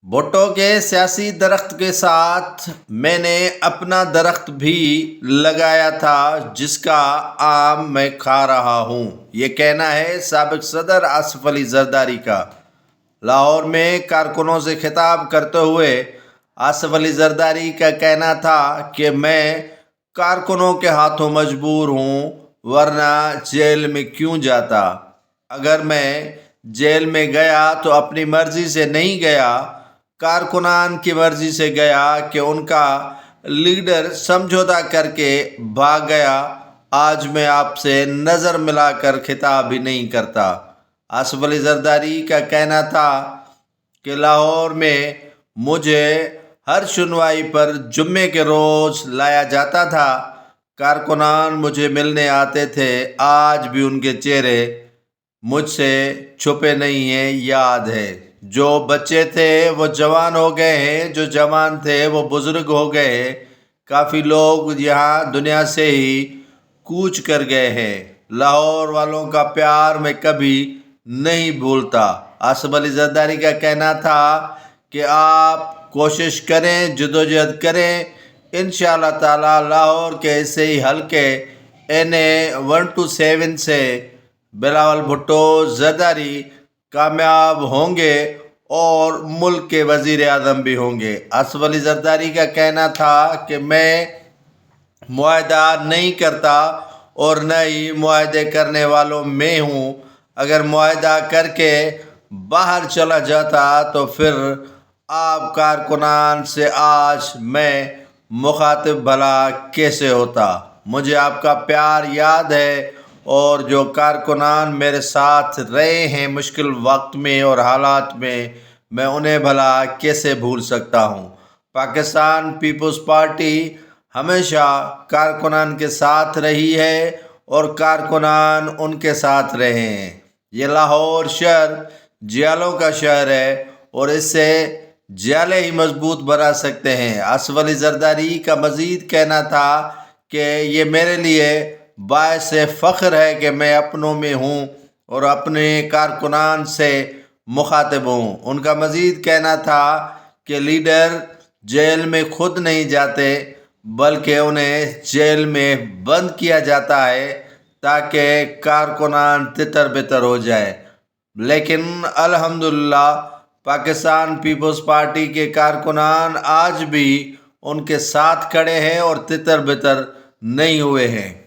بھٹو کے سیاسی درخت کے ساتھ میں نے اپنا درخت بھی لگایا تھا جس کا آم میں کھا رہا ہوں، یہ کہنا ہے سابق صدر آصف علی زرداری کا۔ لاہور میں کارکنوں سے خطاب کرتے ہوئے آصف علی زرداری کا کہنا تھا کہ میں کارکنوں کے ہاتھوں مجبور ہوں ورنہ جیل میں کیوں جاتا۔ اگر میں جیل میں گیا تو اپنی مرضی سے نہیں گیا، کارکنان کی مرضی سے گیا کہ ان کا لیڈر سمجھوتا کر کے بھاگ گیا۔ آج میں آپ سے نظر ملا کر خطاب ہی نہیں کرتا۔ آصف علی زرداری کا کہنا تھا کہ لاہور میں مجھے ہر سنوائی پر جمعے کے روز لایا جاتا تھا، کارکنان مجھے ملنے آتے تھے، آج بھی ان کے چہرے مجھ سے چھپے نہیں ہیں، یاد ہے۔ جو بچے تھے وہ جوان ہو گئے ہیں، جو جوان تھے وہ بزرگ ہو گئے ہیں، کافی لوگ یہاں دنیا سے ہی کوچ کر گئے ہیں۔ لاہور والوں کا پیار میں کبھی نہیں بھولتا۔ آصف علی زرداری کا کہنا تھا کہ آپ کوشش کریں، جدوجہد کریں، انشاءاللہ تعالی لاہور کے ایسے ہی حلقے NA 127 سے بلاول بھٹو زرداری کامیاب ہوں گے اور ملک کے وزیر اعظم بھی ہوں گے۔ آصف علی زرداری کا کہنا تھا کہ میں معاہدہ نہیں کرتا اور نہ ہی معاہدے کرنے والوں میں ہوں۔ اگر معاہدہ کر کے باہر چلا جاتا تو پھر آپ کارکنان سے آج میں مخاطب بھلا کیسے ہوتا۔ مجھے آپ کا پیار یاد ہے اور جو کارکنان میرے ساتھ رہے ہیں مشکل وقت میں اور حالات میں انہیں بھلا کیسے بھول سکتا ہوں۔ پاکستان پیپلز پارٹی ہمیشہ کارکنان کے ساتھ رہی ہے اور کارکنان ان کے ساتھ رہے ہیں۔ یہ لاہور شہر جیالوں کا شہر ہے اور اس سے جیالے ہی مضبوط بنا سکتے ہیں۔ آصف علی زرداری کا مزید کہنا تھا کہ یہ میرے لیے باعث فخر ہے کہ میں اپنوں میں ہوں اور اپنے کارکنان سے مخاطب ہوں۔ ان کا مزید کہنا تھا کہ لیڈر جیل میں خود نہیں جاتے بلکہ انہیں جیل میں بند کیا جاتا ہے تاکہ کارکنان تتر بتر ہو جائیں، لیکن الحمدللہ پاکستان پیپلز پارٹی کے کارکنان آج بھی ان کے ساتھ کھڑے ہیں اور تتر بتر نہیں ہوئے ہیں۔